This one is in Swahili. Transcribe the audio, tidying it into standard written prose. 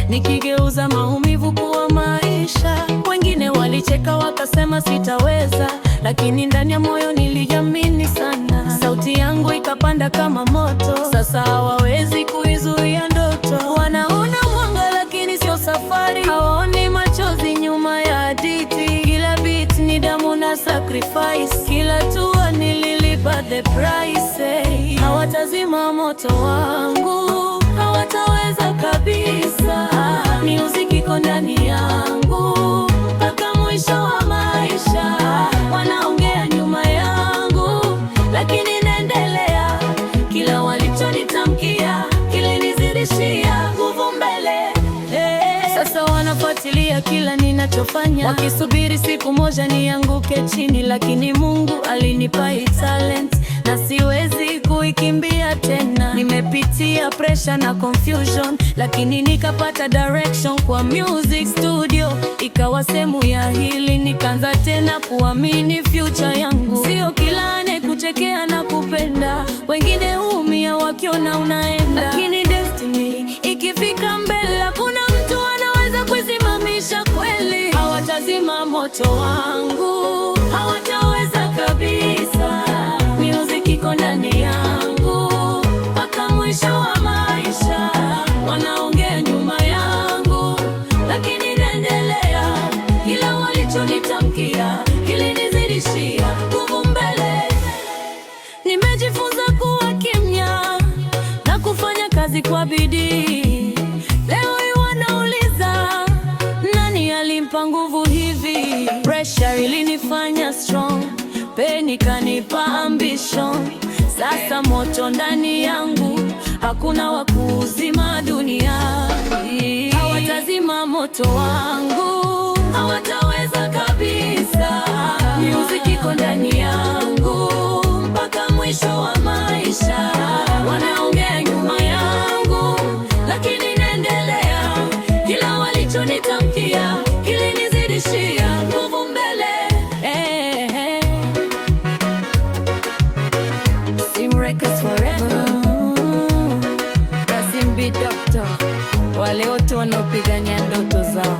nikigeuza maumivu kuwa maisha. Wengine walicheka wakasema sitaweza, lakini ndani ya moyo niliamini sana. Sauti yangu ikapanda kama moto, sasa hawawezi kuizuia ndoto. Wanaona mwanga lakini sio safari, hawaoni machozi nyuma ya hadithi. Kila beat ni damu na sacrifice, kila hatua nililipa the price. Hawatazima moto wangu, hawataweza kabisa. Music iko ndani yangu mpaka mwisho wa maisha. Wanaongea nyuma yangu, lakini naendelea. Kila walichonitamkia kilinizidishia nguvu mbele. Sasa wanafuatilia kila ninachofanya, wakisubiri siku moja nianguke chini. Lakini Mungu alinipa hii talent na siwezi kuikimbia tena. Nimepitia pressure na confusion, lakini nikapata direction kwa music studio. Ikawa sehemu ya hili, nikaanza tena kuamini future yangu. Sio kila anayekuchekea na kupenda, wengine huumia wakiona unaenda. Lakini destiny ikifika mbele, hakuna mtu anaweza kusimamisha kweli. Hawatazima moto wangu, hawataweza kabisa. Music iko ndani yangu mpaka mwisho wa maisha. Wanaongea nyuma yangu, lakini naendelea. Kila walichonitamkia kilinizidishia nguvu mbele. Nimejifunza kuwa kimya na kufanya kazi kwa bidii. Leo hii wanauliza nani alimpa nguvu hivi. Pressure ilinifanya strong, pain ikanipa ambition. Sasa moto ndani yangu, hakuna wa kuuzima duniani. Hawatazima moto wangu, hawataweza kabisa. Music iko ndani yangu mpaka mwisho wa maisha. Wanaongea nyuma yangu, lakini naendelea. Kila walichonitamkia kilinizidishia nguvu mbele. Records forever. Kasim B Doctor, wale wote wanaopigania ndoto zao.